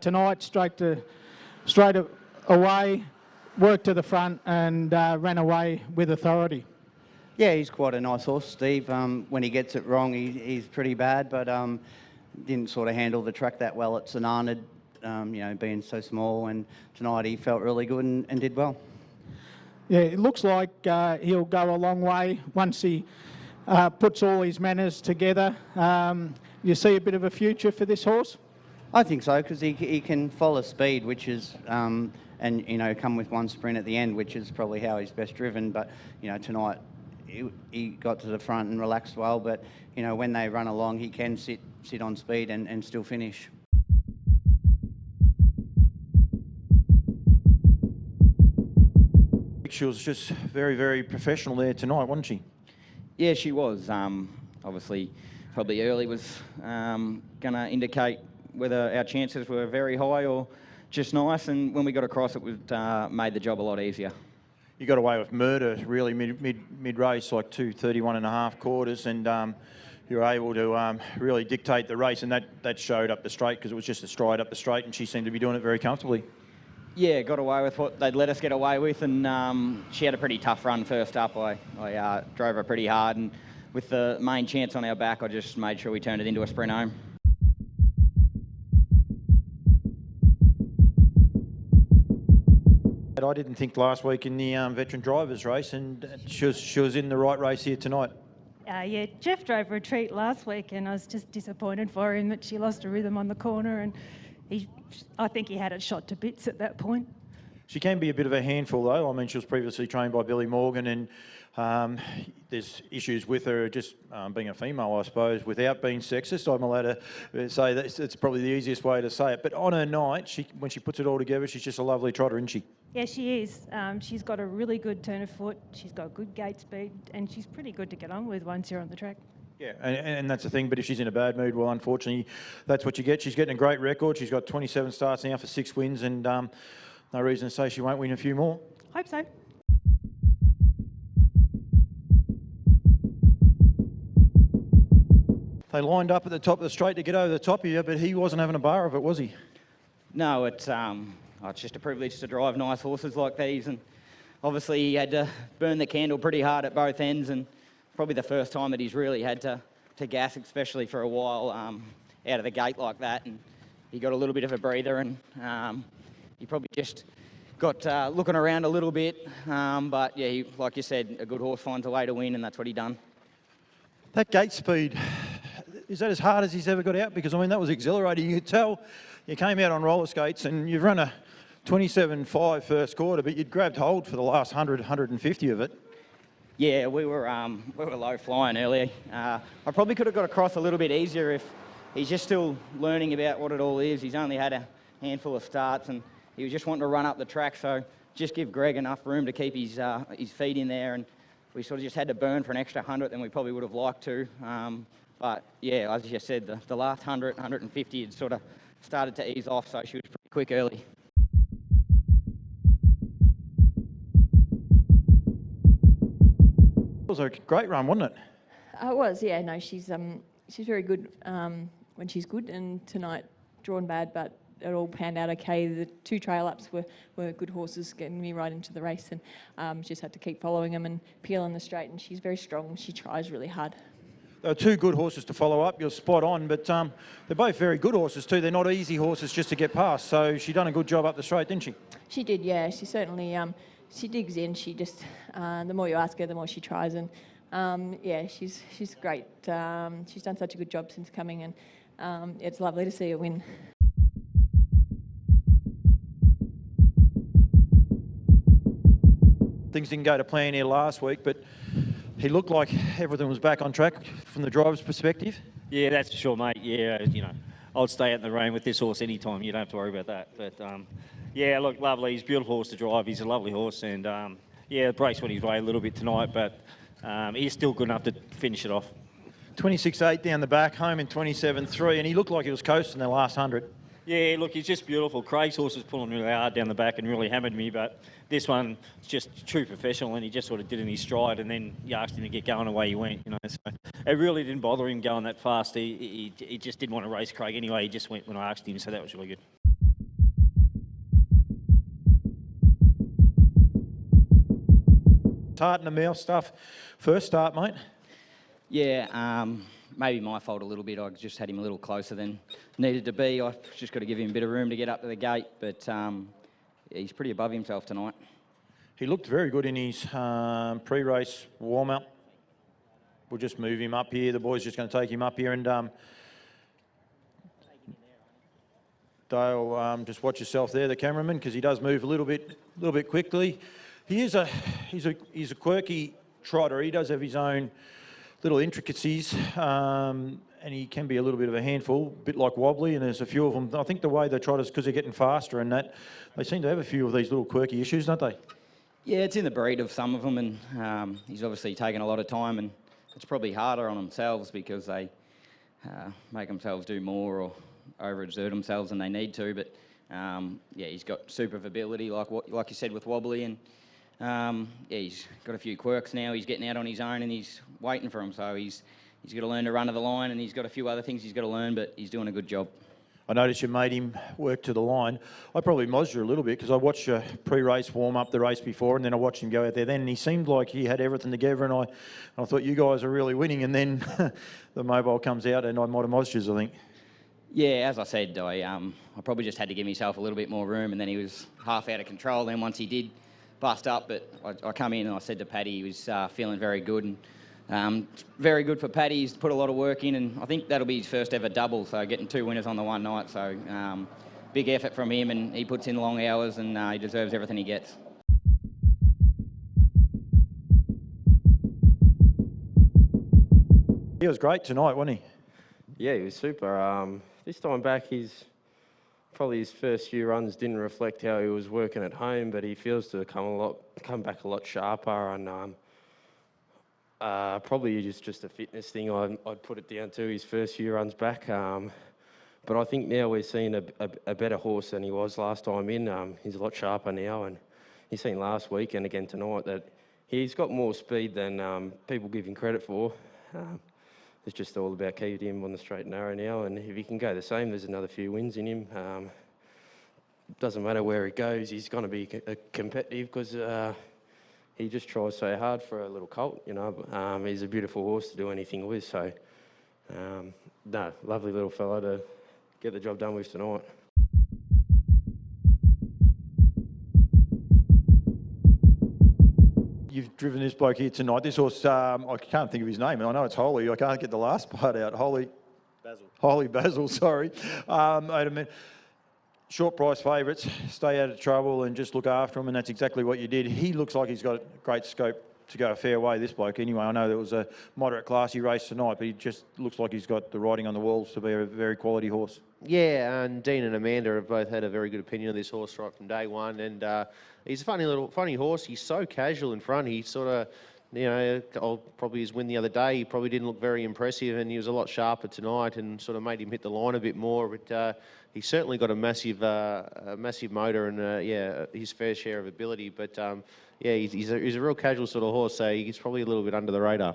tonight, straight away, worked to the front and ran away with authority. Yeah, he's quite a nice horse, Steve. When he gets it wrong, he's pretty bad, but didn't sort of handle the track that well at St Arnaud, being so small. And tonight he felt really good and did well. Yeah, it looks like he'll go a long way once he puts all his manners together. You see a bit of a future for this horse? I think so, because he can follow speed, which is, and come with one sprint at the end, which is probably how he's best driven. But tonight he got to the front and relaxed well. But when they run along, he can sit on speed and still finish. She was just very, very professional there tonight, wasn't she? Yeah, she was. Obviously, probably early was going to indicate whether our chances were very high or just nice. And when we got across, it would made the job a lot easier. You got away with murder, really, mid-race, like 2:31 and a half quarters, and you were able to really dictate the race, and that showed up the straight because it was just a stride up the straight, and she seemed to be doing it very comfortably. Yeah, got away with what they'd let us get away with, and she had a pretty tough run first up. I drove her pretty hard, and with the main chance on our back, I just made sure we turned it into a sprint home. I didn't think last week in the veteran drivers race, and she was in the right race here tonight. Yeah, Jeff drove her a treat last week, and I was just disappointed for him that she lost a rhythm on the corner, and I think he had it shot to bits at that point. She can be a bit of a handful, though. I mean, she was previously trained by Billy Morgan, and there's issues with her just being a female, I suppose, without being sexist. I'm allowed to say that it's probably the easiest way to say it. But on her night, when she puts it all together, she's just a lovely trotter, isn't she? Yeah, she is. She's got a really good turn of foot. She's got good gate speed, and she's pretty good to get on with once you're on the track. Yeah, and that's the thing. But if she's in a bad mood, well, unfortunately, that's what you get. She's getting a great record. She's got 27 starts now for 6 wins, and no reason to say she won't win a few more. Hope so. They lined up at the top of the straight to get over the top of you, but he wasn't having a bar of it, was he? No, it's just a privilege to drive nice horses like these, and obviously he had to burn the candle pretty hard at both ends, and probably the first time that he's really had to gas, especially for a while, out of the gate like that, and he got a little bit of a breather, and he probably just got looking around a little bit, but yeah, like you said, a good horse finds a way to win, and that's what he done. That gate speed, is that as hard as he's ever got out? Because, I mean, that was exhilarating. You could tell you came out on roller skates and you've run a 27.5 first quarter, but you'd grabbed hold for the last 100, 150 of it. Yeah, we were low flying earlier. I probably could have got across a little bit easier if he's just still learning about what it all is. He's only had a handful of starts and he was just wanting to run up the track, so just give Greg enough room to keep his feet in there, and we sort of just had to burn for an extra 100 than we probably would have liked to. But yeah, as you said, the last 100, 150 had sort of started to ease off, so she was pretty quick early. It was a great run, wasn't it? It was, yeah. No, she's very good when she's good, and tonight drawn bad, but it all panned out okay. The 2 trail ups were good horses getting me right into the race, and just had to keep following them and peeling the straight, and she's very strong. She tries really hard. They were 2 good horses to follow up. You're spot on, but they're both very good horses too. They're not easy horses just to get past, so she done a good job up the straight, didn't she? She did, yeah. She certainly she digs in. She just the more you ask her, the more she tries, and yeah, she's great. She's done such a good job since coming, and it's lovely to see her win. Things didn't go to plan here last week, but he looked like everything was back on track from the driver's perspective. Yeah, that's for sure, mate. Yeah, I'd stay out in the rain with this horse anytime. You don't have to worry about that. But yeah, look, lovely. He's a beautiful horse to drive. He's a lovely horse, and yeah, the brakes went his way a little bit tonight, but he's still good enough to finish it off. 26.8 down the back, home in 27.3, and he looked like he was coasting the last 100. Yeah, look, he's just beautiful. Craig's horse was pulling really hard down the back and really hammered me, but this one is just true professional, and he just sort of did in his stride, and then you asked him to get going, away he went. So it really didn't bother him going that fast. He just didn't want to race Craig anyway. He just went when I asked him, so that was really good. Heart in the mouth stuff. First start, mate. Yeah, maybe my fault a little bit. I just had him a little closer than needed to be. I've just got to give him a bit of room to get up to the gate, but yeah, he's pretty above himself tonight. He looked very good in his pre-race warm-up. We'll just move him up here. The boys just going to take him up here, and Dale, just watch yourself there, the cameraman, because he does move a little bit quickly. He's a quirky trotter. He does have his own little intricacies, and he can be a little bit of a handful, a bit like wobbly, and there's a few of them. I think the way they trot is because they're getting faster, and that they seem to have a few of these little quirky issues, don't they? Yeah, it's in the breed of some of them, and he's obviously taken a lot of time, and it's probably harder on themselves because they make themselves do more or overexert themselves than they need to. But yeah, he's got super ability, like you said, with wobbly, and yeah, he's got a few quirks now. He's getting out on his own, and he's waiting for him. So he's got to learn to run to the line, and he's got a few other things he's got to learn, but he's doing a good job. I noticed you made him work to the line. I probably mozzed you a little bit because I watched you pre-race warm up the race before, and then I watched him go out there then, and he seemed like he had everything together, and I thought you guys are really winning, and then the mobile comes out, and I might have mozzed you, I think. Yeah, as I said, I probably just had to give myself a little bit more room, and then he was half out of control. Then once he did bust up, but I come in and I said to Paddy he was feeling very good, and very good for Paddy. He's put a lot of work in, and I think that'll be his first ever double, so getting 2 winners on the one night. So big effort from him, and he puts in long hours, and he deserves everything he gets. He was great tonight, wasn't he? Yeah, he was super. This time back, probably his first few runs didn't reflect how he was working at home, but he feels to have come back a lot sharper, and probably just a fitness thing. I'd put it down to his first few runs back. But I think now we're seeing a better horse than he was last time in. He's a lot sharper now, and you've seen last week and again tonight that he's got more speed than people give him credit for. It's just all about keeping him on the straight and narrow now, and if he can go the same, there's another few wins in him. Doesn't matter where he goes, he's going to be competitive because he just tries so hard for a little colt, you know. He's a beautiful horse to do anything with, so no, lovely little fella to get the job done with tonight. You've driven this bloke here tonight. This horse, I can't think of his name. I know it's Holy. I can't get the last part out. Holy Basil, sorry. I mean, short price favourites, stay out of trouble and just look after him, and that's exactly what you did. He looks like he's got great scope to go a fair way, this bloke. Anyway, I know there was a moderate classy race tonight, but he just looks like he's got the writing on the walls to be a very quality horse. Yeah, and Dean and Amanda have both had a very good opinion of this horse right from day one, and he's a funny horse. He's so casual in front. He sort of, you know, probably his win the other day, he probably didn't look very impressive, and he was a lot sharper tonight and sort of made him hit the line a bit more, but he's certainly got a massive motor and, yeah, his fair share of ability, but yeah, he's a real casual sort of horse, so he's probably a little bit under the radar.